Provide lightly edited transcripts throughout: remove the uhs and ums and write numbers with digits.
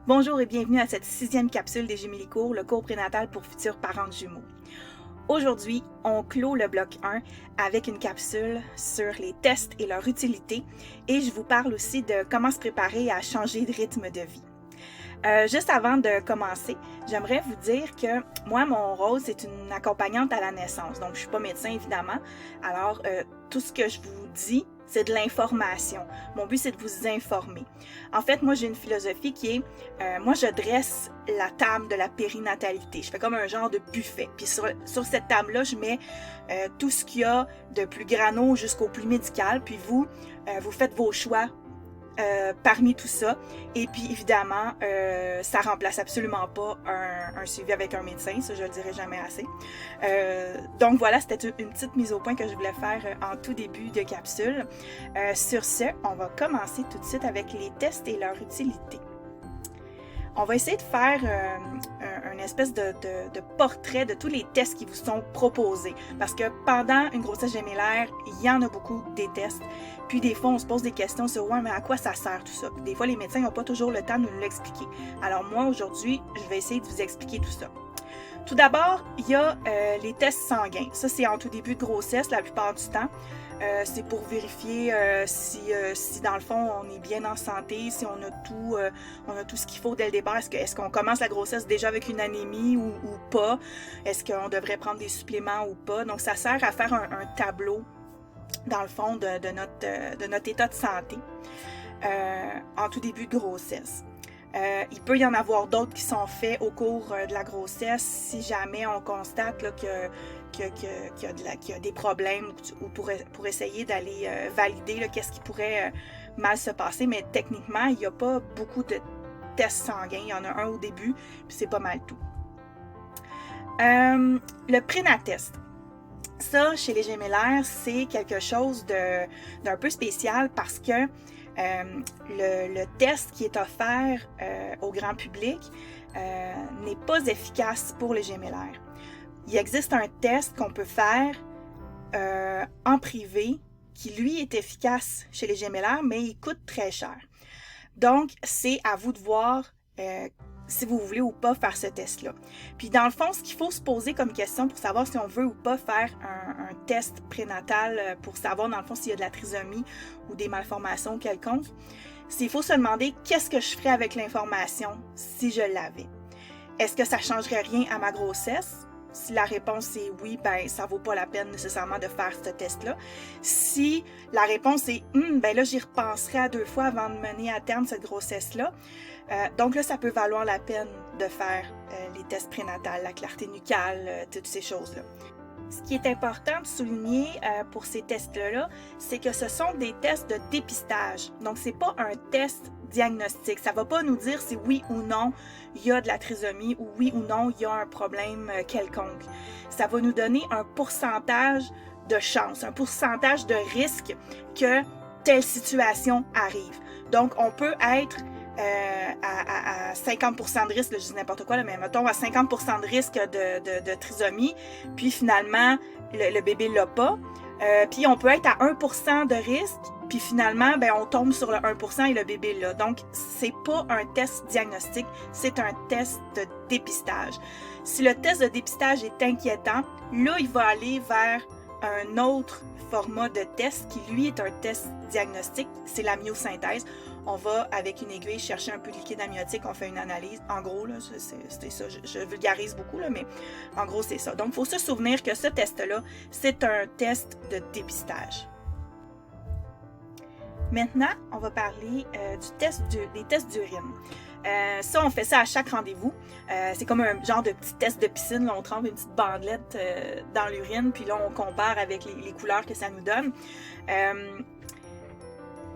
Bonjour et bienvenue à cette 6e capsule des Gémélicours, le cours prénatal pour futurs parents de jumeaux. Aujourd'hui, on clôt le bloc 1 avec une capsule sur les tests et leur utilité et je vous parle aussi de comment se préparer à changer de rythme de vie. Juste avant de commencer, j'aimerais vous dire que moi, mon rôle, c'est une accompagnante à la naissance. Donc, je ne suis pas médecin, évidemment. Alors, tout ce que je vous dis, c'est de l'information. Mon but, c'est de vous informer. En fait, moi, j'ai une philosophie qui est, moi, je dresse la table de la périnatalité. Je fais comme un genre de buffet. Puis sur cette table-là, je mets tout ce qu'il y a de plus grano jusqu'au plus médical. Puis vous faites vos choix parmi tout ça. Et puis évidemment, ça remplace absolument pas un suivi avec un médecin, ça je le dirai jamais assez. Donc voilà, c'était une petite mise au point que je voulais faire en tout début de capsule. Sur ce, on va commencer tout de suite avec les tests et leur utilité. On va essayer de faire une espèce de portrait de tous les tests qui vous sont proposés. Parce que pendant une grossesse gémellaire, il y en a beaucoup des tests. Puis des fois, on se pose des questions sur « ouais, mais à quoi ça sert tout ça? » Puis des fois, les médecins n'ont pas toujours le temps de nous l'expliquer. Alors moi, aujourd'hui, je vais essayer de vous expliquer tout ça. Tout d'abord, il y a les tests sanguins. Ça, c'est en tout début de grossesse, la plupart du temps. C'est pour vérifier si dans le fond on est bien en santé, si on a tout ce qu'il faut dès le départ. Est-ce qu'on commence la grossesse déjà avec une anémie ou pas? Est-ce qu'on devrait prendre des suppléments ou pas? Donc ça sert à faire un tableau dans le fond de notre état de santé en tout début de grossesse. Il peut y en avoir d'autres qui sont faits au cours de la grossesse si jamais on constate là, qu'il y a des problèmes ou pour essayer d'aller valider là, qu'est-ce qui pourrait mal se passer. Mais techniquement, il n'y a pas beaucoup de tests sanguins. Il y en a un au début, puis c'est pas mal tout. Le prénatest. Ça, chez les gémellaires, c'est quelque chose d'un peu spécial parce que le test qui est offert au grand public n'est pas efficace pour les gémellaires. Il existe un test qu'on peut faire en privé qui, lui, est efficace chez les gémellaires, mais il coûte très cher. Donc, c'est à vous de voir si vous voulez ou pas faire ce test-là. Puis dans le fond, ce qu'il faut se poser comme question pour savoir si on veut ou pas faire un test prénatal pour savoir dans le fond s'il y a de la trisomie ou des malformations quelconques, c'est qu'il faut se demander qu'est-ce que je ferais avec l'information si je l'avais. Est-ce que ça changerait rien à ma grossesse? Si la réponse est oui, ben ça vaut pas la peine nécessairement de faire ce test-là. Si la réponse est ben là j'y repenserai à 2 fois avant de mener à terme cette grossesse-là. Donc là, ça peut valoir la peine de faire les tests prénatales, la clarté nucale, toutes ces choses-là. Ce qui est important de souligner pour ces tests-là, c'est que ce sont des tests de dépistage. Donc, c'est pas un test diagnostic. Ça va pas nous dire si oui ou non il y a de la trisomie ou oui ou non il y a un problème quelconque. Ça va nous donner un pourcentage de chance, un pourcentage de risque que telle situation arrive. Donc, on peut être à 50% de risque, là, je dis n'importe quoi, là, mais mettons à 50% de risque de trisomie, puis finalement, le bébé l'a pas. Puis on peut être à 1% de risque, puis finalement, ben, on tombe sur le 1% et le bébé l'a. Donc, c'est pas un test diagnostique, c'est un test de dépistage. Si le test de dépistage est inquiétant, là, il va aller vers un autre format de test qui, lui, est un test diagnostique, c'est la myosynthèse. On va, avec une aiguille, chercher un peu de liquide amniotique, on fait une analyse. En gros, là, c'est ça, je vulgarise beaucoup, là, mais en gros, c'est ça. Donc, il faut se souvenir que ce test-là, c'est un test de dépistage. Maintenant, on va parler des tests d'urine. Ça, on fait ça à chaque rendez-vous. C'est comme un genre de petit test de piscine. Là, on trempe une petite bandelette dans l'urine, puis là, on compare avec les couleurs que ça nous donne.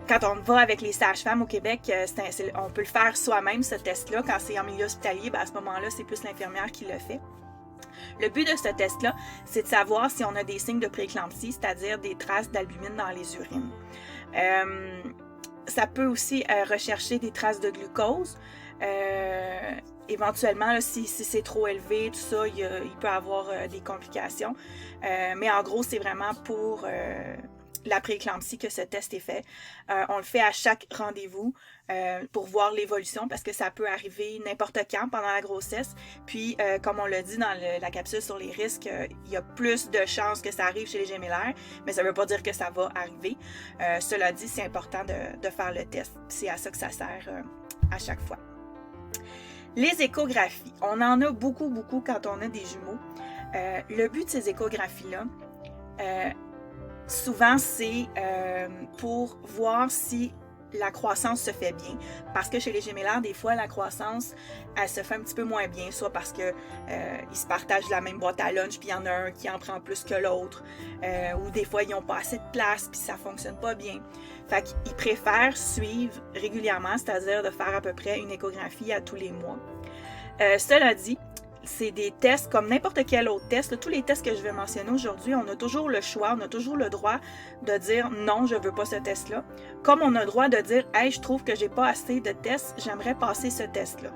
Quand on va avec les sages-femmes au Québec, on peut le faire soi-même, ce test-là. Quand c'est en milieu hospitalier, ben à ce moment-là, c'est plus l'infirmière qui le fait. Le but de ce test-là, c'est de savoir si on a des signes de prééclampsie, c'est-à-dire des traces d'albumine dans les urines. Ça peut aussi rechercher des traces de glucose. Éventuellement, là, si c'est trop élevé, tout ça, il peut avoir des complications. Mais en gros, c'est vraiment pour la prééclampsie que ce test est fait. On le fait à chaque rendez-vous pour voir l'évolution parce que ça peut arriver n'importe quand pendant la grossesse. Puis, comme on l'a dit dans la capsule sur les risques, il y a plus de chances que ça arrive chez les gémellaires, mais ça ne veut pas dire que ça va arriver. Cela dit, c'est important de faire le test. C'est à ça que ça sert à chaque fois. Les échographies. On en a beaucoup quand on a des jumeaux. Le but de ces échographies-là, souvent, c'est pour voir si la croissance se fait bien. Parce que chez les gémellaires, des fois, la croissance, elle se fait un petit peu moins bien, soit parce que ils se partagent la même boîte à lunch, puis il y en a un qui en prend plus que l'autre, ou des fois, ils n'ont pas assez de place, puis ça ne fonctionne pas bien. Fait qu'ils préfèrent suivre régulièrement, c'est-à-dire de faire à peu près une échographie à tous les mois. Cela dit, c'est des tests comme n'importe quel autre test. Là, tous les tests que je vais mentionner aujourd'hui, on a toujours le choix, on a toujours le droit de dire non, je ne veux pas ce test-là. Comme on a le droit de dire hey, je trouve que j'ai pas assez de tests, j'aimerais passer ce test-là.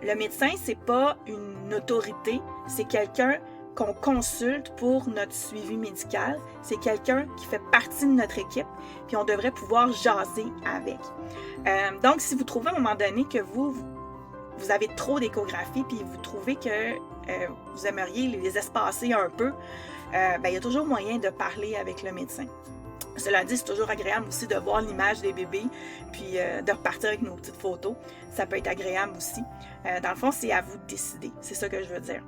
Le médecin, c'est pas une autorité, c'est quelqu'un qu'on consulte pour notre suivi médical. C'est quelqu'un qui fait partie de notre équipe, puis on devrait pouvoir jaser avec. Donc, si vous trouvez à un moment donné que vous avez trop d'échographies, puis vous trouvez que vous aimeriez les espacer un peu, il y a toujours moyen de parler avec le médecin. Cela dit, c'est toujours agréable aussi de voir l'image des bébés, puis de repartir avec nos petites photos. Ça peut être agréable aussi. Dans le fond, c'est à vous de décider. C'est ça que je veux dire.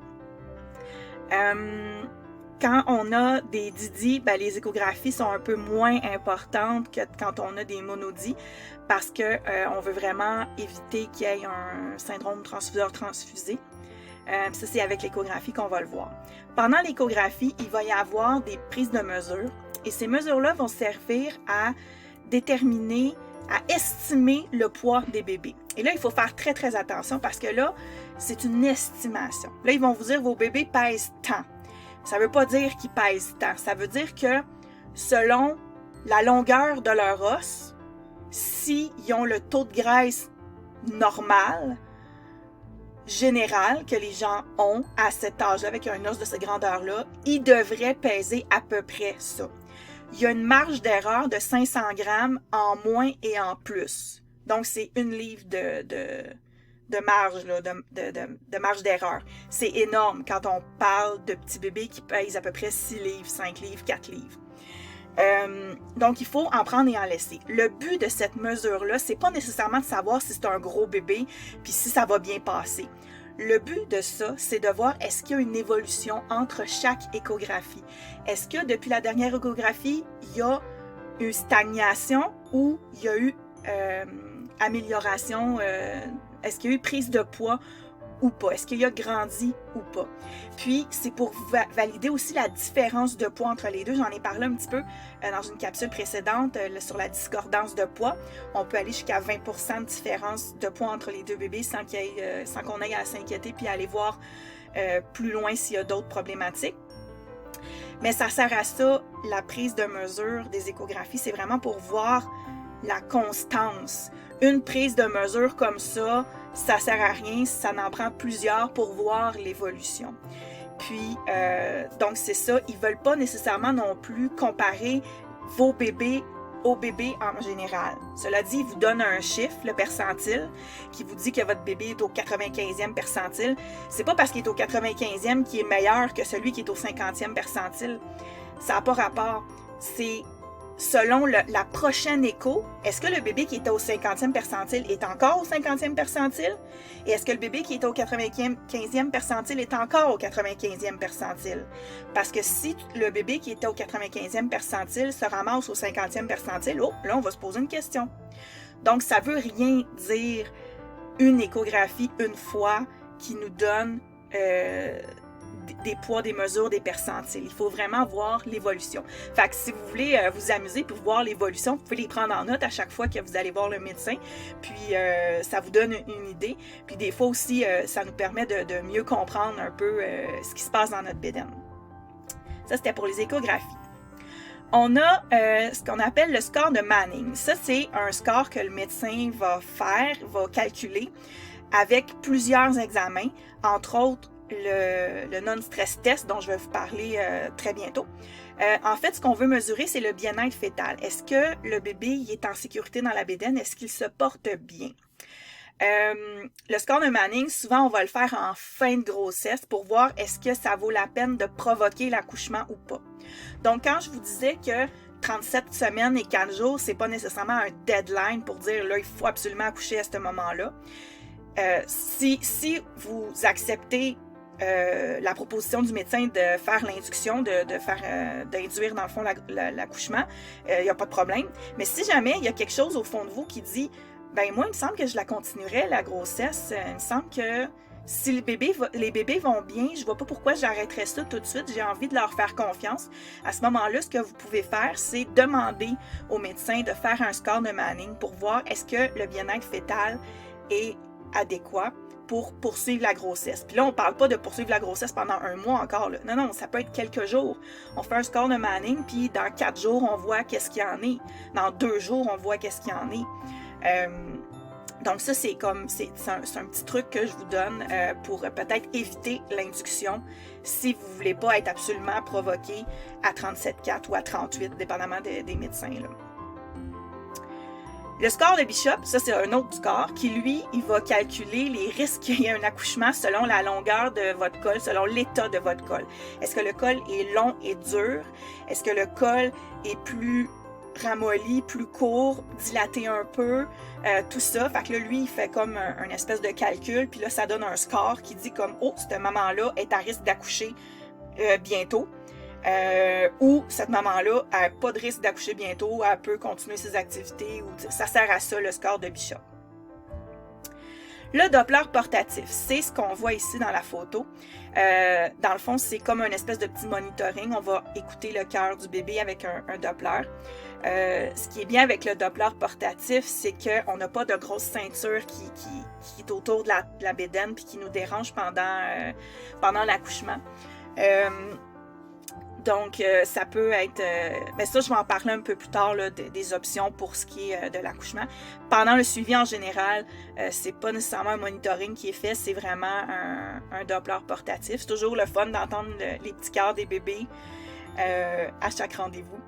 Quand on a des didis, les échographies sont un peu moins importantes que quand on a des monodis parce que on veut vraiment éviter qu'il y ait un syndrome transfuseur-transfusé. Ça, c'est avec l'échographie qu'on va le voir. Pendant l'échographie, il va y avoir des prises de mesures et ces mesures-là vont servir à déterminer, à estimer le poids des bébés. Et là, il faut faire très, très attention parce que là, c'est une estimation. Là, ils vont vous dire vos bébés pèsent tant. Ça ne veut pas dire qu'ils pèsent tant. Ça veut dire que selon la longueur de leur os, s'ils ont le taux de graisse normal, général, que les gens ont à cet âge-là, avec un os de cette grandeur-là, ils devraient peser à peu près ça. Il y a une marge d'erreur de 500 grammes en moins et en plus. Donc, c'est 1 livre de marge, là, de marge d'erreur. C'est énorme quand on parle de petits bébés qui pèsent à peu près 6 livres, 5 livres, 4 livres. Donc, il faut en prendre et en laisser. Le but de cette mesure-là, c'est pas nécessairement de savoir si c'est un gros bébé puis si ça va bien passer. Le but de ça, c'est de voir est-ce qu'il y a une évolution entre chaque échographie. Est-ce que depuis la dernière échographie, il y a une stagnation ou il y a eu amélioration, est-ce qu'il y a eu prise de poids ou pas? Est-ce qu'il a grandi ou pas? Puis, c'est pour valider aussi la différence de poids entre les deux. J'en ai parlé un petit peu dans une capsule précédente sur la discordance de poids. On peut aller jusqu'à 20% de différence de poids entre les deux bébés sans qu'on ait à s'inquiéter puis aller voir plus loin s'il y a d'autres problématiques. Mais ça sert à ça, la prise de mesure des échographies. C'est vraiment pour voir la constance. Une prise de mesure comme ça sert à rien, ça en prend plusieurs pour voir l'évolution. Puis, donc c'est ça, ils ne veulent pas nécessairement non plus comparer vos bébés aux bébés en général. Cela dit, ils vous donnent un chiffre, le percentile, qui vous dit que votre bébé est au 95e percentile. C'est pas parce qu'il est au 95e qu'il est meilleur que celui qui est au 50e percentile. Ça n'a pas rapport. C'est selon la prochaine écho, est-ce que le bébé qui était au 50e percentile est encore au 50e percentile? Et est-ce que le bébé qui était au 95e percentile est encore au 95e percentile? Parce que si le bébé qui était au 95e percentile se ramasse au 50e percentile, là, on va se poser une question. Donc, ça ne veut rien dire une échographie une fois qui nous donne des poids, des mesures, des percentiles. Il faut vraiment voir l'évolution. Fait que si vous voulez vous amuser puis voir l'évolution, vous pouvez les prendre en note à chaque fois que vous allez voir le médecin. Puis ça vous donne une idée. Puis des fois aussi, ça nous permet de mieux comprendre un peu ce qui se passe dans notre bédaine. Ça, c'était pour les échographies. On a ce qu'on appelle le score de Manning. Ça, c'est un score que le médecin va calculer avec plusieurs examens, entre autres le non-stress test dont je vais vous parler très bientôt. En fait, ce qu'on veut mesurer, c'est le bien-être fœtal. Est-ce que le bébé il est en sécurité dans la bédaine? Est-ce qu'il se porte bien? Le score de Manning, souvent, on va le faire en fin de grossesse pour voir est-ce que ça vaut la peine de provoquer l'accouchement ou pas. Donc, quand je vous disais que 37 semaines et 4 jours, c'est pas nécessairement un deadline pour dire là, il faut absolument accoucher à ce moment-là. Si vous acceptez la proposition du médecin de faire l'induction, d'induire dans le fond l'accouchement, il n'y a pas de problème. Mais si jamais il y a quelque chose au fond de vous qui dit ben moi, il me semble que je la continuerais, la grossesse. Il me semble que si les bébés vont bien, je ne vois pas pourquoi j'arrêterais ça tout de suite. J'ai envie de leur faire confiance. À ce moment-là, ce que vous pouvez faire, c'est demander au médecin de faire un score de Manning pour voir est-ce que le bien-être fœtal est adéquat pour poursuivre la grossesse. Puis là, on ne parle pas de poursuivre la grossesse pendant 1 mois encore. Là. Non, ça peut être quelques jours. On fait un score de Manning, puis dans 4 jours, on voit qu'est-ce qu'il y en est. Dans 2 jours, on voit qu'est-ce qu'il y en est. Donc ça, c'est un petit truc que je vous donne pour peut-être éviter l'induction si vous ne voulez pas être absolument provoqué à 37,4 ou à 38, dépendamment des médecins. Là. Le score de Bishop, ça c'est un autre score qui, lui, il va calculer les risques qu'il y ait un accouchement selon la longueur de votre col, selon l'état de votre col. Est-ce que le col est long et dur? Est-ce que le col est plus ramolli, plus court, dilaté un peu, tout ça. Fait que là, lui, il fait comme un espèce de calcul, puis là, ça donne un score qui dit comme, oh, cette maman-là est à risque d'accoucher bientôt. Ou cette maman-là n'a pas de risque d'accoucher bientôt, elle peut continuer ses activités. Ça sert à ça, le score de Bishop. Le Doppler portatif, c'est ce qu'on voit ici dans la photo. Dans le fond, c'est comme une espèce de petit monitoring. On va écouter le cœur du bébé avec un Doppler. Ce qui est bien avec le Doppler portatif, c'est qu'on n'a pas de grosse ceinture qui est autour de la bédaine puis qui nous dérange pendant l'accouchement. Donc, ça peut être... mais ça, je vais en parler un peu plus tard là, des options pour ce qui est de l'accouchement. Pendant le suivi, en général, c'est pas nécessairement un monitoring qui est fait, c'est vraiment un Doppler portatif. C'est toujours le fun d'entendre les petits cœurs des bébés à chaque rendez-vous.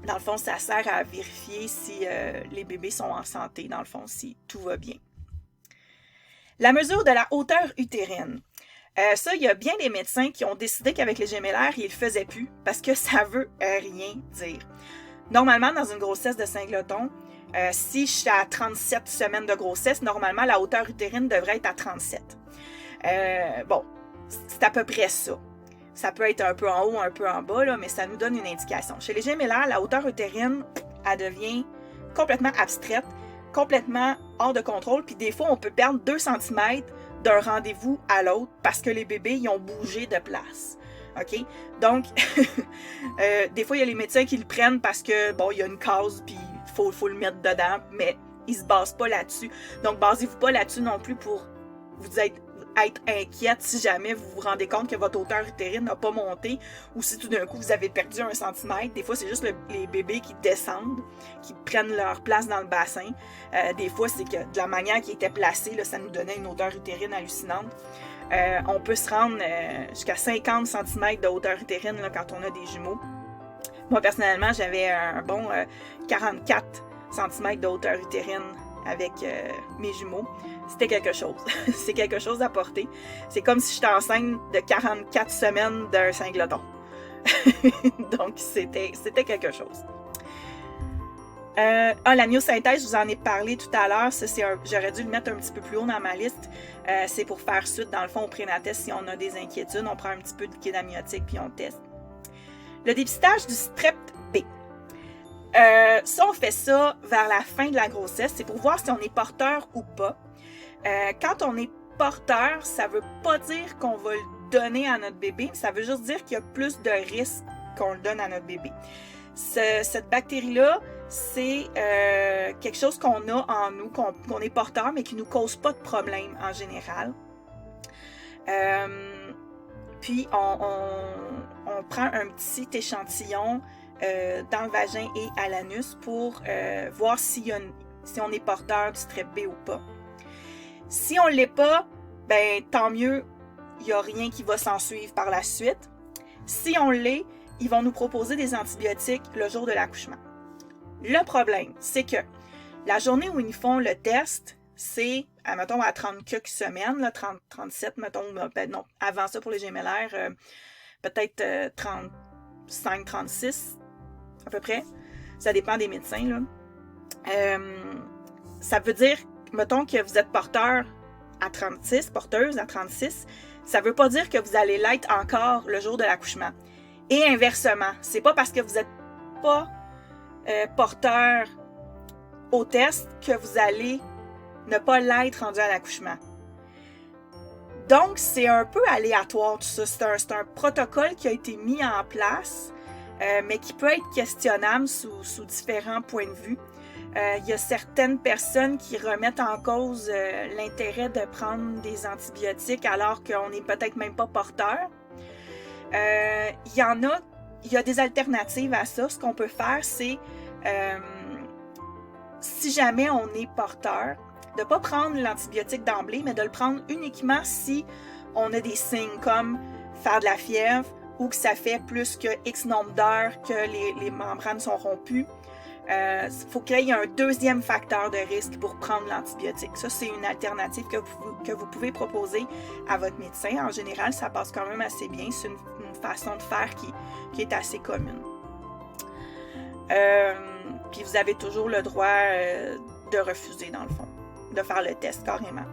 Dans le fond, ça sert à vérifier si les bébés sont en santé, dans le fond, si tout va bien. La mesure de la hauteur utérine. Ça, il y a bien des médecins qui ont décidé qu'avec les gémellaires, ils ne le faisaient plus parce que ça ne veut rien dire. Normalement, dans une grossesse de singleton, si je suis à 37 semaines de grossesse, normalement, la hauteur utérine devrait être à 37. Bon, c'est à peu près ça. Ça peut être un peu en haut, un peu en bas, là, mais ça nous donne une indication. Chez les gémellaires, la hauteur utérine, elle devient complètement abstraite, complètement hors de contrôle, puis des fois, on peut perdre 2 cm d'un rendez-vous à l'autre parce que les bébés, ils ont bougé de place. OK? Donc, des fois, il y a les médecins qui le prennent parce que, bon, il y a une case, puis il faut le mettre dedans, mais ils ne se basent pas là-dessus. Donc, basez-vous pas là-dessus non plus pour vous être inquiète si jamais vous vous rendez compte que votre hauteur utérine n'a pas monté ou si tout d'un coup vous avez perdu 1 cm. Des fois, c'est juste les bébés qui descendent, qui prennent leur place dans le bassin. Des fois, c'est que de la manière qui était placée, là, ça nous donnait une hauteur utérine hallucinante. On peut se rendre jusqu'à 50 cm de hauteur utérine là, quand on a des jumeaux. Moi, personnellement, j'avais un bon 44 cm de hauteur utérine avec mes jumeaux. C'était quelque chose. C'est quelque chose à porter. C'est comme si j'étais enceinte de 44 semaines d'un singleton. Donc, c'était quelque chose. La myosynthèse, je vous en ai parlé tout à l'heure. J'aurais dû le mettre un petit peu plus haut dans ma liste. C'est pour faire suite, dans le fond, au prénatest. Si on a des inquiétudes, on prend un petit peu de liquide amniotique puis on teste. Le dépistage du strep B. Ça, on fait ça vers la fin de la grossesse. C'est pour voir si on est porteur ou pas. Quand on est porteur, ça ne veut pas dire qu'on va le donner à notre bébé. Ça veut juste dire qu'il y a plus de risques qu'on le donne à notre bébé. Cette bactérie-là, c'est quelque chose qu'on a en nous, qu'on est porteur, mais qui ne nous cause pas de problème en général. Puis, on prend un petit échantillon dans le vagin et à l'anus pour voir si on est porteur du strep B ou pas. Si on ne l'est pas, ben tant mieux, il n'y a rien qui va s'en suivre par la suite. Si on l'est, ils vont nous proposer des antibiotiques le jour de l'accouchement. Le problème, c'est que la journée où ils font le test, c'est, mettons, à 30 quelques semaines, là, 30, 37, mettons, non, avant ça pour les gémellaires, peut-être 35, 36, à peu près. Ça dépend des médecins, là. Ça veut dire, mettons que vous êtes porteur à 36, porteuse à 36, ça ne veut pas dire que vous allez l'être encore le jour de l'accouchement. Et inversement, c'est pas parce que vous n'êtes pas porteur au test que vous allez ne pas l'être rendu à l'accouchement. Donc, c'est un peu aléatoire tout ça. C'est un protocole qui a été mis en place, mais qui peut être questionnable sous différents points de vue. Il y a certaines personnes qui remettent en cause l'intérêt de prendre des antibiotiques alors qu'on n'est peut-être même pas porteur. Il y a des alternatives à ça. Ce qu'on peut faire, c'est, si jamais on est porteur, de ne pas prendre l'antibiotique d'emblée, mais de le prendre uniquement si on a des signes comme faire de la fièvre ou que ça fait plus que X nombre d'heures que les membranes sont rompues. Faut qu'il y ait un deuxième facteur de risque pour prendre l'antibiotique. Ça, c'est une alternative que vous pouvez proposer à votre médecin. En général, ça passe quand même assez bien. C'est une façon de faire qui est assez commune. Puis vous avez toujours le droit de refuser, dans le fond, de faire le test carrément.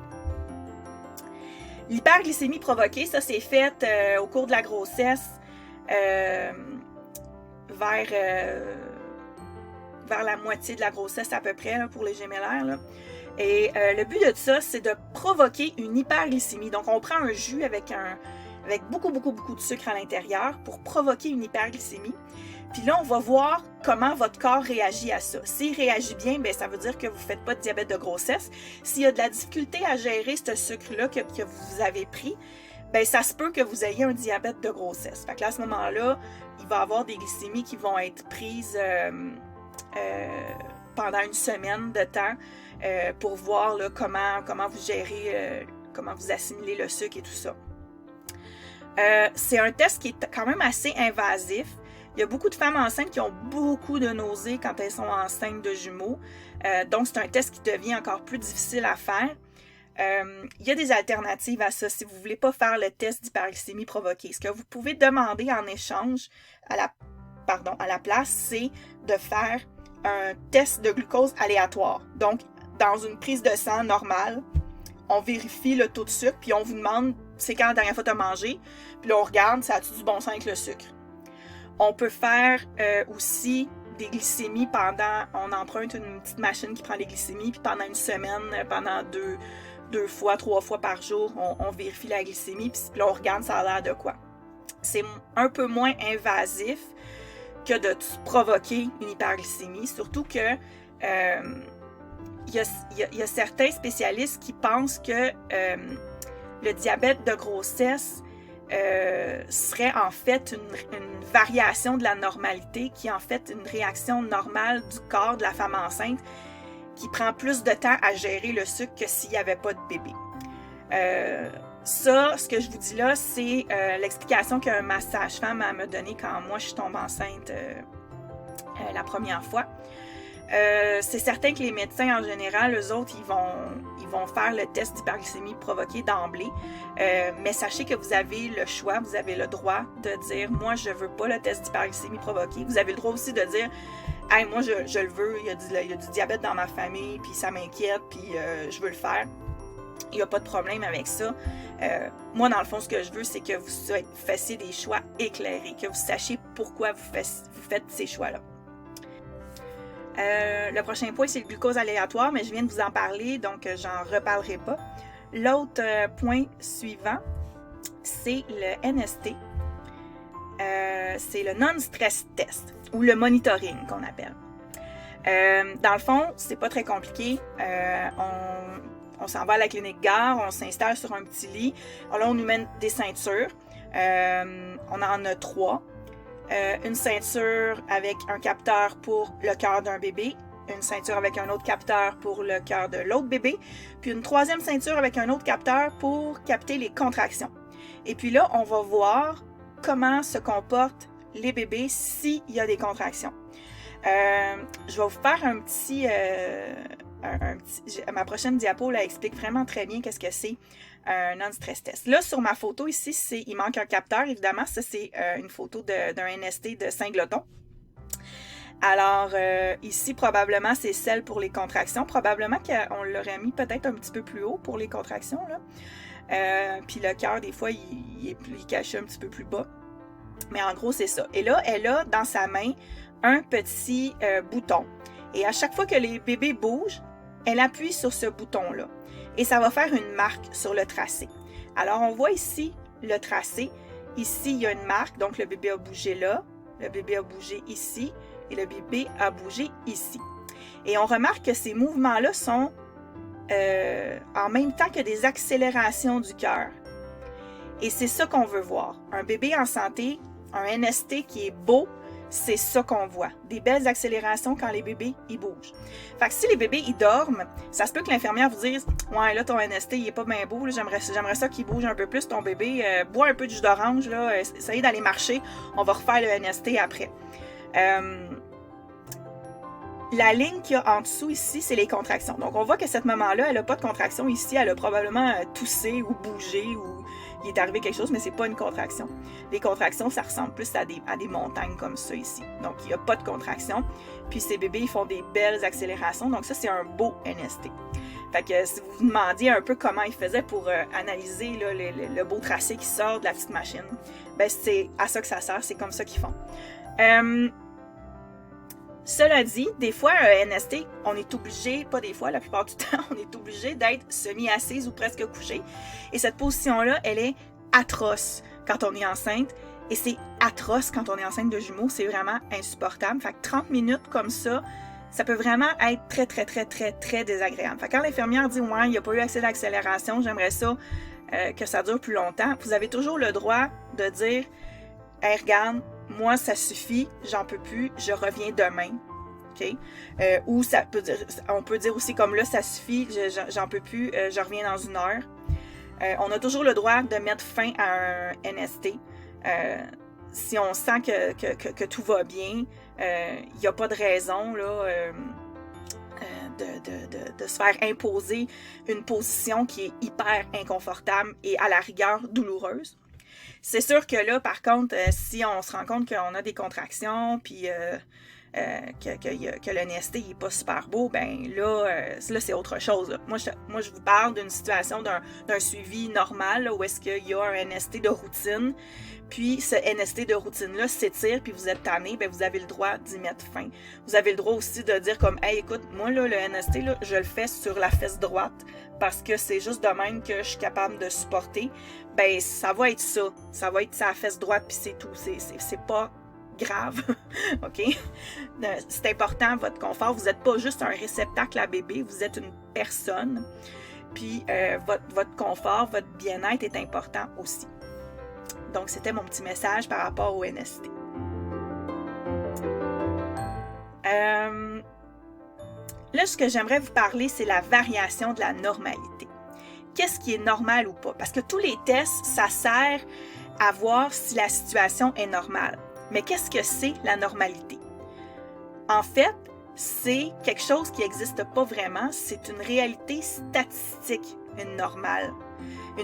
L'hyperglycémie provoquée, ça c'est fait au cours de la grossesse vers la moitié de la grossesse à peu près là, pour les gémellaires. Là. Et le but de ça, c'est de provoquer une hyperglycémie. Donc on prend un jus avec beaucoup de sucre à l'intérieur pour provoquer une hyperglycémie. Puis là, on va voir comment votre corps réagit à ça. S'il réagit bien, bien, ça veut dire que vous ne faites pas de diabète de grossesse. S'il y a de la difficulté à gérer ce sucre-là que vous avez pris, bien, ça se peut que vous ayez un diabète de grossesse. Fait que là, à ce moment-là, il va y avoir des glycémies qui vont être prises pendant une semaine de temps pour voir là, comment vous gérez, comment vous assimilez le sucre et tout ça. C'est un test qui est quand même assez invasif. Il y a beaucoup de femmes enceintes qui ont beaucoup de nausées quand elles sont enceintes de jumeaux. Donc, c'est un test qui devient encore plus difficile à faire. Il y a des alternatives à ça si vous ne voulez pas faire le test d'hyperglycémie provoquée. Ce que vous pouvez demander en échange à la place, c'est de faire un test de glucose aléatoire. Donc, dans une prise de sang normale, on vérifie le taux de sucre, puis on vous demande c'est quand la dernière fois tu as mangé, puis là on regarde, ça a-tu du bon sens avec le sucre. On peut faire aussi des glycémies on emprunte une petite machine qui prend les glycémies, puis pendant une semaine, pendant deux fois, 3 fois par jour, on vérifie la glycémie, puis là on regarde ça a l'air de quoi. C'est un peu moins invasif que de provoquer une hyperglycémie, surtout que il y a certains spécialistes qui pensent que le diabète de grossesse serait en fait une variation de la normalité, qui est en fait une réaction normale du corps de la femme enceinte qui prend plus de temps à gérer le sucre que s'il n'y avait pas de bébé. Ça, ce que je vous dis là, c'est l'explication que ma sage-femme m'a donnée quand moi je suis tombée enceinte la première fois. C'est certain que les médecins en général, eux autres, ils vont faire le test d'hyperglycémie provoquée d'emblée. Mais sachez que vous avez le choix, vous avez le droit de dire « Moi, je veux pas le test d'hyperglycémie provoquée ». Vous avez le droit aussi de dire « Hey, moi, je le veux, il y a du diabète dans ma famille, puis ça m'inquiète, puis je veux le faire ». Il n'y a pas de problème avec ça. Moi, dans le fond, ce que je veux, c'est que vous fassiez des choix éclairés, que vous sachiez pourquoi vous faites ces choix-là. Le prochain point, c'est le glucose aléatoire, mais je viens de vous en parler, donc j'en reparlerai pas. L'autre point suivant, c'est le NST. C'est le Non-Stress Test, ou le monitoring qu'on appelle. Dans le fond, c'est pas très compliqué. On s'en va à la clinique gare, on s'installe sur un petit lit. Alors là, on nous met des ceintures. On en a 3. Une ceinture avec un capteur pour le cœur d'un bébé, une ceinture avec un autre capteur pour le cœur de l'autre bébé, puis une troisième ceinture avec un autre capteur pour capter les contractions. Et puis là, on va voir comment se comportent les bébés s'il y a des contractions. Je vais vous faire ma prochaine diapo là, explique vraiment très bien qu'est-ce que c'est un non-stress test. Là, sur ma photo ici, il manque un capteur, évidemment. Ça, c'est une photo d'un NST de Saint-Gloton. Alors, ici, probablement, c'est celle pour les contractions. Probablement qu'on l'aurait mis peut-être un petit peu plus haut pour les contractions, là. Puis le cœur, des fois, il est caché un petit peu plus bas. Mais en gros, c'est ça. Et là, elle a dans sa main un petit bouton. Et à chaque fois que les bébés bougent, elle appuie sur ce bouton-là. Et ça va faire une marque sur le tracé. Alors, on voit ici le tracé. Ici, il y a une marque. Donc, le bébé a bougé là. Le bébé a bougé ici. Et le bébé a bougé ici. Et on remarque que ces mouvements-là sont en même temps que des accélérations du cœur. Et c'est ça qu'on veut voir. Un bébé en santé, un NST qui est beau, c'est ça qu'on voit. Des belles accélérations quand les bébés, ils bougent. Fait que si les bébés, ils dorment, ça se peut que l'infirmière vous dise « Ouais, là, ton NST, il est pas bien beau. J'aimerais ça qu'il bouge un peu plus, ton bébé. Bois un peu de jus d'orange. Essayez d'aller marcher. On va refaire le NST après. » La ligne qu'il y a en dessous ici, c'est les contractions. Donc, on voit que cette maman-là, elle n'a pas de contraction ici. Elle a probablement toussé ou bougé ou il est arrivé quelque chose, mais c'est pas une contraction. Les contractions, ça ressemble plus à des montagnes comme ça ici. Donc, il n'y a pas de contraction. Puis, ces bébés, ils font des belles accélérations. Donc, ça, c'est un beau NST. Fait que si vous vous demandiez un peu comment ils faisaient pour analyser là, le beau tracé qui sort de la petite machine, ben c'est à ça que ça sert. C'est comme ça qu'ils font. Cela dit, des fois, un NST, on est obligé, pas des fois, la plupart du temps, on est obligé d'être semi-assise ou presque couché. Et cette position-là, elle est atroce quand on est enceinte. Et c'est atroce quand on est enceinte de jumeaux. C'est vraiment insupportable. Fait que 30 minutes comme ça, ça peut vraiment être très, très, très, très, très désagréable. Fait que quand l'infirmière dit « Ouais, il n'y a pas eu assez d'accélération, j'aimerais ça que ça dure plus longtemps », vous avez toujours le droit de dire « Hey, regarde, moi, ça suffit, j'en peux plus, je reviens demain. » Okay? Ou on peut dire aussi comme là, ça suffit, j'en peux plus, je reviens dans une heure. On a toujours le droit de mettre fin à un NST. Si on sent que tout va bien, il n'y a pas de raison là, de se faire imposer une position qui est hyper inconfortable et à la rigueur douloureuse. C'est sûr que là, par contre, si on se rend compte qu'on a des contractions, puis que le NST n'est pas super beau, ben là c'est autre chose. Là. Moi, je vous parle d'une situation, d'un suivi normal, là, où est-ce qu'il y a un NST de routine, puis ce NST de routine-là s'étire, puis vous êtes tanné, ben vous avez le droit d'y mettre fin. Vous avez le droit aussi de dire comme « Hey, écoute, moi, là, le NST, là, je le fais sur la fesse droite, parce que c'est juste de même que je suis capable de supporter. » Ben, ça va être ça. Ça va être sa fesse droite, puis c'est tout. C'est pas grave, OK? C'est important, votre confort. Vous n'êtes pas juste un réceptacle à bébé, vous êtes une personne. Puis, votre confort, votre bien-être est important aussi. Donc, c'était mon petit message par rapport au NST. Là, ce que j'aimerais vous parler, c'est la variation de la normalité. Qu'est-ce qui est normal ou pas? Parce que tous les tests, ça sert à voir si la situation est normale. Mais qu'est-ce que c'est la normalité? En fait, c'est quelque chose qui n'existe pas vraiment. C'est une réalité statistique, une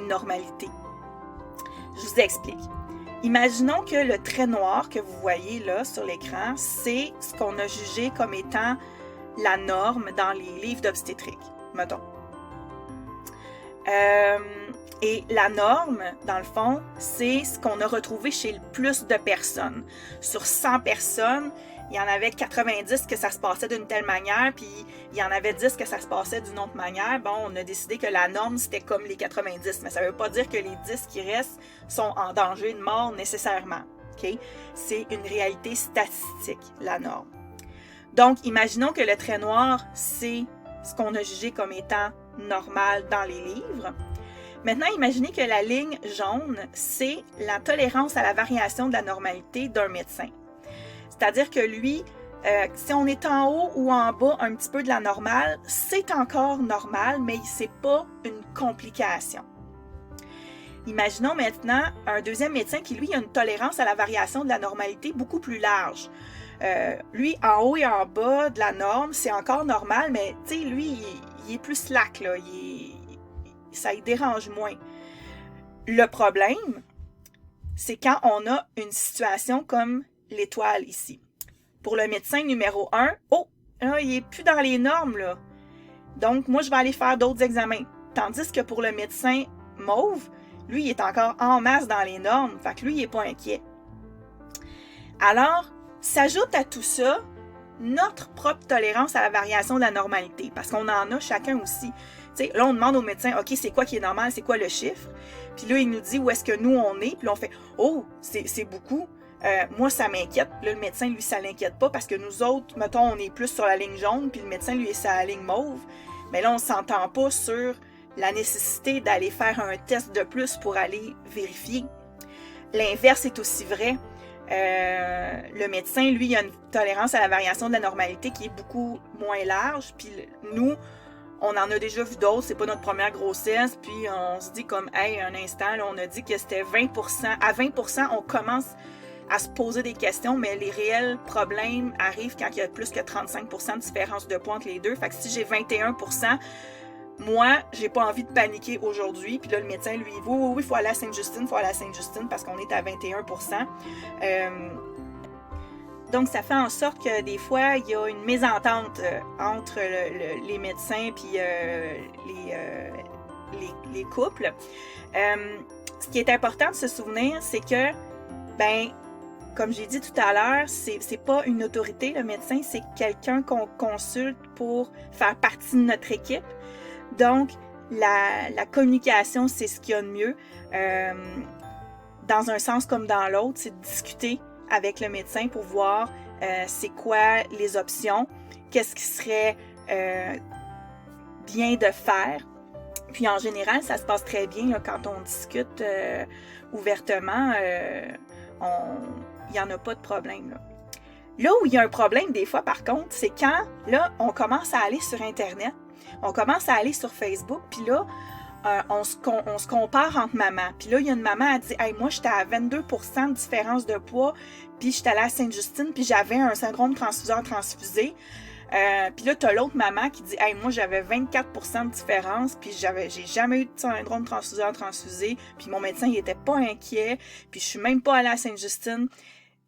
normalité. Je vous explique. Imaginons que le trait noir que vous voyez là sur l'écran, c'est ce qu'on a jugé comme étant la norme dans les livres d'obstétrique, mettons. Et la norme, dans le fond, c'est ce qu'on a retrouvé chez le plus de personnes. Sur 100 personnes, il y en avait 90 que ça se passait d'une telle manière, puis il y en avait 10 que ça se passait d'une autre manière. Bon, on a décidé que la norme, c'était comme les 90, mais ça ne veut pas dire que les 10 qui restent sont en danger de mort nécessairement. Okay? C'est une réalité statistique, la norme. Donc, imaginons que le trait noir, c'est ce qu'on a jugé comme étant normal dans les livres. Maintenant, imaginez que la ligne jaune, c'est la tolérance à la variation de la normalité d'un médecin. C'est-à-dire que lui, si on est en haut ou en bas un petit peu de la normale, c'est encore normal, mais c'est pas une complication. Imaginons maintenant un deuxième médecin qui, lui, a une tolérance à la variation de la normalité beaucoup plus large. Lui, en haut et en bas de la norme, c'est encore normal, mais tu sais, lui, il est plus slack, là. Ça y dérange moins. Le problème, c'est quand on a une situation comme l'étoile ici. Pour le médecin numéro 1, là, il n'est plus dans les normes, là. Donc, moi, je vais aller faire d'autres examens. Tandis que pour le médecin mauve, lui, il est encore en masse dans les normes. Fait que lui, il n'est pas inquiet. Alors, s'ajoute à tout ça notre propre tolérance à la variation de la normalité, parce qu'on en a chacun aussi. T'sais, là, on demande au médecin, OK, c'est quoi qui est normal, c'est quoi le chiffre? Puis là, il nous dit où est-ce que nous, on est, puis là, on fait, oh, c'est beaucoup. Moi, ça m'inquiète. Là, le médecin, lui, ça l'inquiète pas, parce que nous autres, mettons, on est plus sur la ligne jaune, puis le médecin, lui, est sur la ligne mauve. Mais là, on s'entend pas sur la nécessité d'aller faire un test de plus pour aller vérifier. L'inverse est aussi vrai. Le médecin, lui, il a une tolérance à la variation de la normalité qui est beaucoup moins large. Puis nous, on en a déjà vu d'autres, c'est pas notre première grossesse. Puis on se dit comme, hey, un instant, là, on a dit que c'était 20%. À 20%, on commence à se poser des questions, mais les réels problèmes arrivent quand il y a plus que 35% de différence de poids entre les deux. Fait que si j'ai 21%, moi, j'ai pas envie de paniquer aujourd'hui. Puis là, le médecin, lui, oui, il faut aller à Sainte-Justine, parce qu'on est à 21%. Donc, ça fait en sorte que des fois, il y a une mésentente entre les médecins puis les couples. Ce qui est important de se souvenir, c'est que, comme j'ai dit tout à l'heure, c'est pas une autorité, le médecin, c'est quelqu'un qu'on consulte pour faire partie de notre équipe. Donc, la communication, c'est ce qu'il y a de mieux. Dans un sens comme dans l'autre, c'est de discuter avec le médecin pour voir c'est quoi les options, qu'est-ce qui serait bien de faire. Puis en général, ça se passe très bien là, quand on discute ouvertement. Il n'y en a pas de problème. Là où il y a un problème des fois, par contre, c'est quand là, on commence à aller sur Internet, on commence à aller sur Facebook, puis là, on se compare entre mamans. Puis là, il y a une maman qui dit « Hey, moi, j'étais à 22% de différence de poids, puis j'étais allée à Sainte-Justine, puis j'avais un syndrome transfuseur-transfusé. » Puis là, tu as l'autre maman qui dit « Hey, moi, j'avais 24% de différence, puis j'ai jamais eu de syndrome transfuseur-transfusé, puis mon médecin, il était pas inquiet, puis je suis même pas allée à Sainte-Justine. »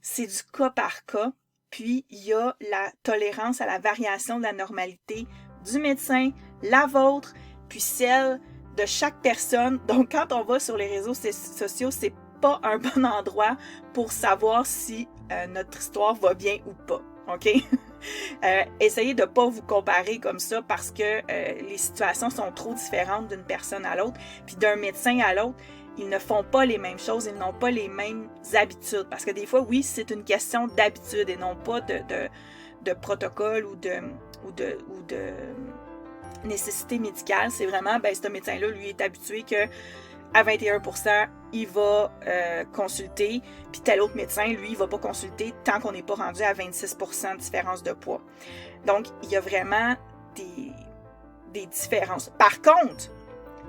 C'est du cas par cas. Puis, il y a la tolérance à la variation de la normalité du médecin, la vôtre, puis celle de chaque personne. Donc, quand on va sur les réseaux sociaux, c'est pas un bon endroit pour savoir si notre histoire va bien ou pas. OK? Essayez de ne pas vous comparer comme ça parce que les situations sont trop différentes d'une personne à l'autre. Puis d'un médecin à l'autre, ils ne font pas les mêmes choses, ils n'ont pas les mêmes habitudes. Parce que des fois, oui, c'est une question d'habitude et non pas de protocole ou de nécessité médicale. C'est vraiment, ce médecin-là, lui, est habitué que à 21%, il va consulter, puis tel autre médecin, lui, il va pas consulter tant qu'on n'est pas rendu à 26% de différence de poids. Donc, il y a vraiment des différences. Par contre,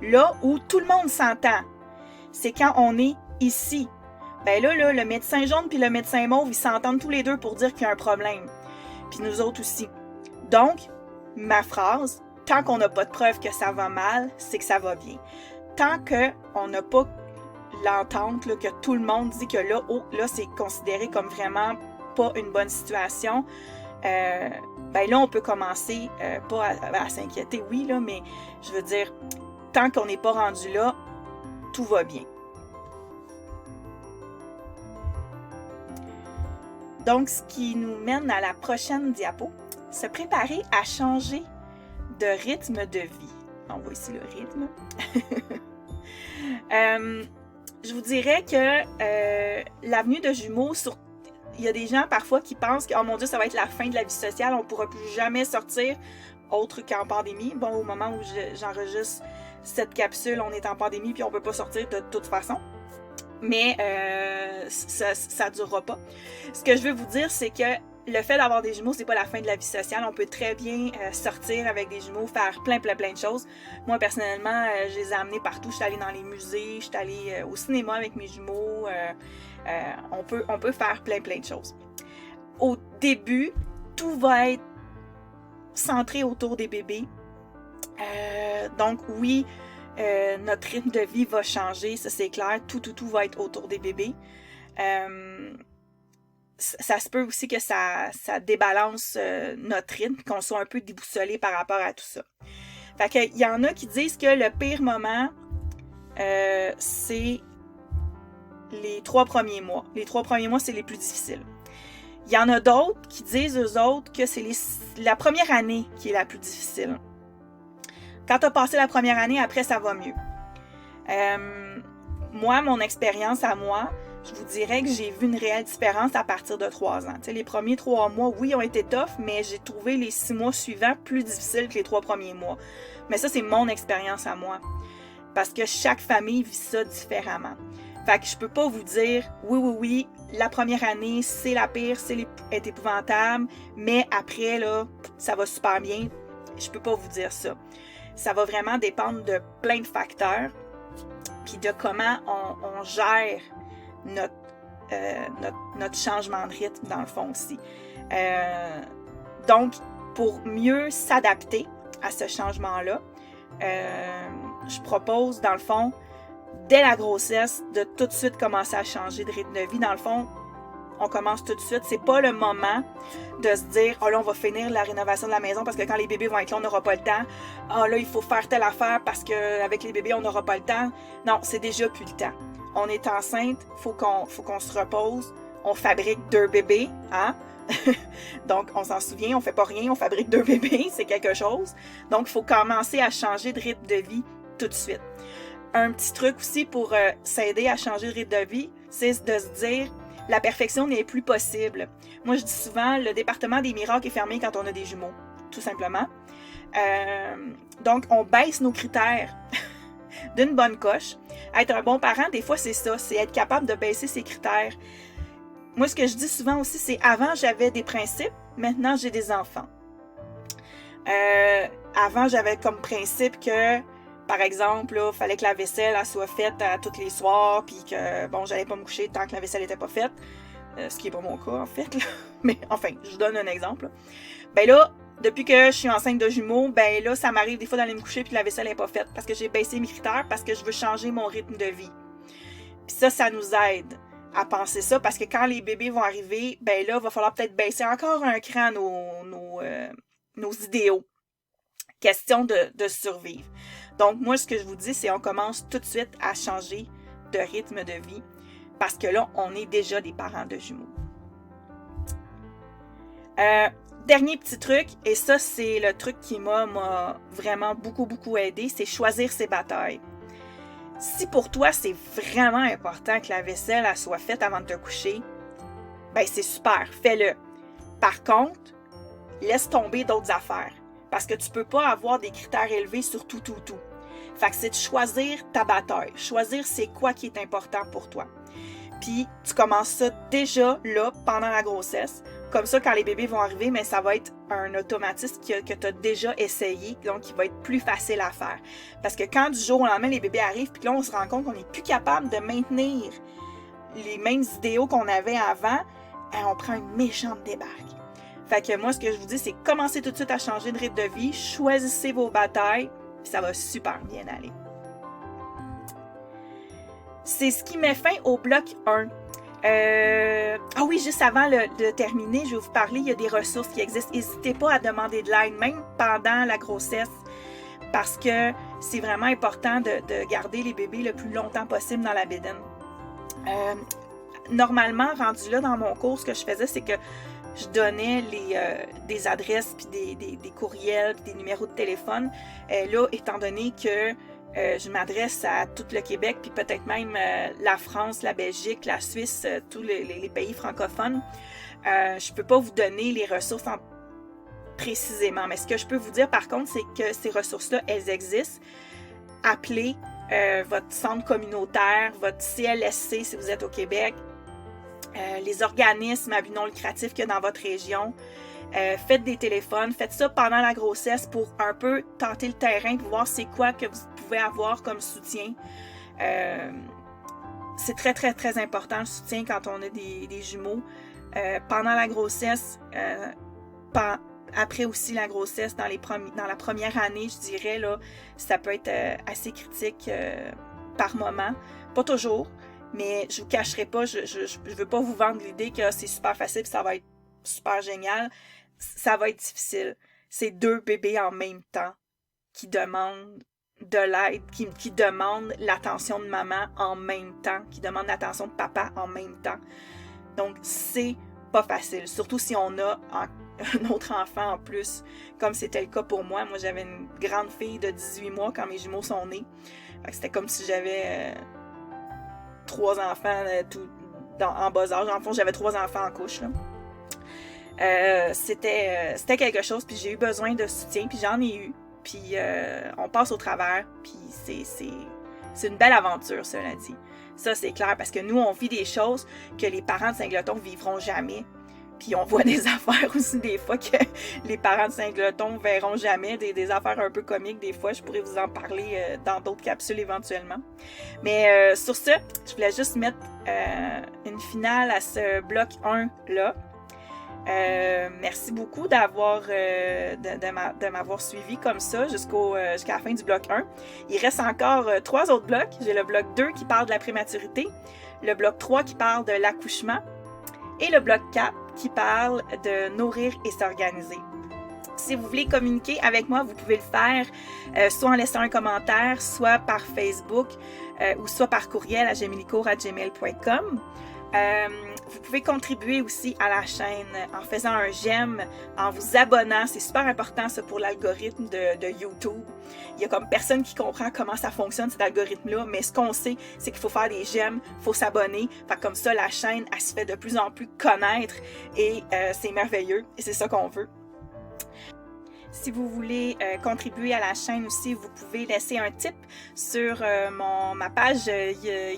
là où tout le monde s'entend, c'est quand on est ici. Là, le médecin jaune puis le médecin mauve, ils s'entendent tous les deux pour dire qu'il y a un problème. Puis nous autres aussi. Donc, ma phrase, tant qu'on n'a pas de preuve que ça va mal, c'est que ça va bien. Tant qu'on n'a pas l'entente, là, que tout le monde dit que là, c'est considéré comme vraiment pas une bonne situation, là, on peut commencer, pas à s'inquiéter, oui, là, mais je veux dire, tant qu'on n'est pas rendu là, tout va bien. Donc, ce qui nous mène à la prochaine diapo, se préparer à changer de rythme de vie. On voit ici le rythme. Je vous dirais que l'avenue de jumeaux, il y a des gens parfois qui pensent que, oh mon Dieu, ça va être la fin de la vie sociale, on ne pourra plus jamais sortir, autre qu'en pandémie. Bon, au moment où j'enregistre cette capsule, on est en pandémie puis on ne peut pas sortir de toute façon. Mais ça ne durera pas. Ce que je veux vous dire, c'est que le fait d'avoir des jumeaux, c'est pas la fin de la vie sociale. On peut très bien sortir avec des jumeaux, faire plein de choses. Moi, personnellement, je les ai amenés partout. Je suis allée dans les musées, je suis allée au cinéma avec mes jumeaux. On peut faire plein de choses. Au début, tout va être centré autour des bébés. Donc oui, notre rythme de vie va changer, ça c'est clair. Tout va être autour des bébés. Ça se peut aussi que ça débalance notre rythme, qu'on soit un peu déboussolé par rapport à tout ça. Fait qu'il y en a qui disent que le pire moment, c'est les 3 premiers mois. Les 3 premiers mois, c'est les plus difficiles. Il y en a d'autres qui disent, eux autres, que c'est la première année qui est la plus difficile. Quand tu as passé la première année, après, ça va mieux. Moi, mon expérience à moi, je vous dirais que j'ai vu une réelle différence à partir de 3 ans. Tu sais, les premiers 3 mois, oui, ont été tough, mais j'ai trouvé les 6 mois suivants plus difficiles que les 3 premiers mois. Mais ça, c'est mon expérience à moi. Parce que chaque famille vit ça différemment. Fait que je peux pas vous dire, oui, la première année, c'est la pire, est épouvantable, mais après, là, ça va super bien. Je peux pas vous dire ça. Ça va vraiment dépendre de plein de facteurs, puis de comment on gère notre changement de rythme, dans le fond aussi. Donc, pour mieux s'adapter à ce changement-là, je propose, dans le fond, dès la grossesse, de tout de suite commencer à changer de rythme de vie. Dans le fond, on commence tout de suite. C'est pas le moment de se dire « Oh là, on va finir la rénovation de la maison parce que quand les bébés vont être là, on n'aura pas le temps. Ah là, il faut faire telle affaire parce qu'avec les bébés, on n'aura pas le temps. » Non, c'est déjà plus le temps. On est enceinte, faut qu'on se repose. On fabrique 2 bébés, hein? Donc, on s'en souvient, on fait pas rien, on fabrique 2 bébés, c'est quelque chose. Donc, il faut commencer à changer de rythme de vie tout de suite. Un petit truc aussi pour s'aider à changer de rythme de vie, c'est de se dire la perfection n'est plus possible. Moi, je dis souvent, le département des miracles est fermé quand on a des jumeaux, tout simplement. Donc, on baisse nos critères d'une bonne coche. Être un bon parent, des fois, c'est ça, c'est être capable de baisser ses critères. Moi, ce que je dis souvent aussi, c'est avant, j'avais des principes, maintenant, j'ai des enfants. Avant, j'avais comme principe que, par exemple, il fallait que la vaisselle elle soit faite tous les soirs, puis que, bon, j'allais pas me coucher tant que la vaisselle n'était pas faite. Ce qui n'est pas mon cas, en fait. Là. Mais enfin, je vous donne un exemple. Ben là, depuis que je suis enceinte de jumeaux, ben là, ça m'arrive des fois d'aller me coucher puis la vaisselle n'est pas faite parce que j'ai baissé mes critères, parce que je veux changer mon rythme de vie. Puis ça nous aide à penser ça, parce que quand les bébés vont arriver, ben là, il va falloir peut-être baisser encore un cran nos idéaux. Question de survivre. Donc, moi, ce que je vous dis, c'est on commence tout de suite à changer de rythme de vie parce que là, on est déjà des parents de jumeaux. Dernier petit truc, et ça, c'est le truc qui m'a vraiment beaucoup aidé, c'est choisir ses batailles. Si pour toi, c'est vraiment important que la vaisselle elle soit faite avant de te coucher, ben c'est super, fais-le. Par contre, laisse tomber d'autres affaires. Parce que tu peux pas avoir des critères élevés sur tout. Fait que c'est de choisir ta bataille. Choisir c'est quoi qui est important pour toi. Puis, tu commences ça déjà là, pendant la grossesse. Comme ça, quand les bébés vont arriver, mais ça va être un automatisme que tu as déjà essayé, donc qui va être plus facile à faire. Parce que quand du jour au lendemain, les bébés arrivent, puis là, on se rend compte qu'on n'est plus capable de maintenir les mêmes idéaux qu'on avait avant, on prend une méchante débarque. Fait que moi, ce que je vous dis, c'est commencer tout de suite à changer de rythme de vie, choisissez vos batailles, puis ça va super bien aller. C'est ce qui met fin au bloc 1. Ah oui, juste avant de terminer, je vais vous parler, il y a des ressources qui existent. N'hésitez pas à demander de l'aide, même pendant la grossesse, parce que c'est vraiment important de garder les bébés le plus longtemps possible dans la bédaine. Normalement, rendu là dans mon cours, ce que je faisais, c'est que je donnais des adresses, puis des courriels, puis des numéros de téléphone. Là, étant donné que je m'adresse à tout le Québec, puis peut-être même la France, la Belgique, la Suisse, tous les pays francophones, je ne peux pas vous donner les ressources précisément. Mais ce que je peux vous dire, par contre, c'est que ces ressources-là, elles existent. Appelez votre centre communautaire, votre CLSC si vous êtes au Québec. les organismes à but non lucratif qu'il y a dans votre région. Faites des téléphones, faites ça pendant la grossesse pour un peu tenter le terrain pour voir c'est quoi que vous pouvez avoir comme soutien. C'est très, très, très important le soutien quand on a des jumeaux. Pendant la grossesse, après aussi la grossesse, dans la première année, je dirais, là, ça peut être assez critique par moment. Pas toujours, mais je vous cacherai pas, je veux pas vous vendre l'idée que c'est super facile et ça va être super génial. Ça va être difficile. C'est 2 bébés en même temps qui demandent de l'aide, qui demandent l'attention de maman en même temps, qui demandent l'attention de papa en même temps. Donc, c'est pas facile, surtout si on a un autre enfant en plus, comme c'était le cas pour moi. Moi, j'avais une grande fille de 18 mois quand mes jumeaux sont nés. C'était comme si j'avais 3 enfants en bas âge. En fond, j'avais 3 enfants en couche, là. C'était quelque chose, puis j'ai eu besoin de soutien, puis j'en ai eu, puis on passe au travers, puis c'est une belle aventure, cela dit. Ça, c'est clair, parce que nous, on vit des choses que les parents de Singleton vivront jamais, puis on voit des affaires aussi des fois que les parents de Singleton verront jamais, des affaires un peu comiques des fois, je pourrais vous en parler dans d'autres capsules éventuellement. Mais sur ce, je voulais juste mettre une finale à ce bloc 1-là. Merci beaucoup de m'avoir suivi comme ça jusqu'à la fin du bloc 1. Il reste encore 3 autres blocs. J'ai le bloc 2 qui parle de la prématurité, le bloc 3 qui parle de l'accouchement et le bloc 4 qui parle de nourrir et s'organiser. Si vous voulez communiquer avec moi, vous pouvez le faire soit en laissant un commentaire, soit par Facebook ou soit par courriel à gemilicourt@gmail.com. Vous pouvez contribuer aussi à la chaîne en faisant un j'aime, en vous abonnant. C'est super important ça pour l'algorithme de YouTube. Il y a comme personne qui comprend comment ça fonctionne cet algorithme-là, mais ce qu'on sait, c'est qu'il faut faire des j'aime, il faut s'abonner. Fait comme ça, la chaîne, elle se fait de plus en plus connaître et c'est merveilleux et c'est ça qu'on veut. Si vous voulez contribuer à la chaîne aussi, vous pouvez laisser un tip sur ma page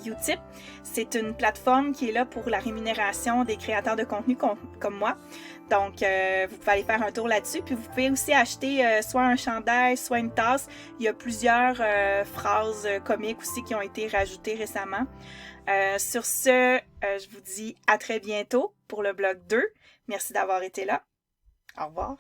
Utip. C'est une plateforme qui est là pour la rémunération des créateurs de contenu comme moi. Donc, vous pouvez aller faire un tour là-dessus. Puis, vous pouvez aussi acheter soit un chandail, soit une tasse. Il y a plusieurs phrases comiques aussi qui ont été rajoutées récemment. Sur ce, je vous dis à très bientôt pour le bloc 2. Merci d'avoir été là. Au revoir.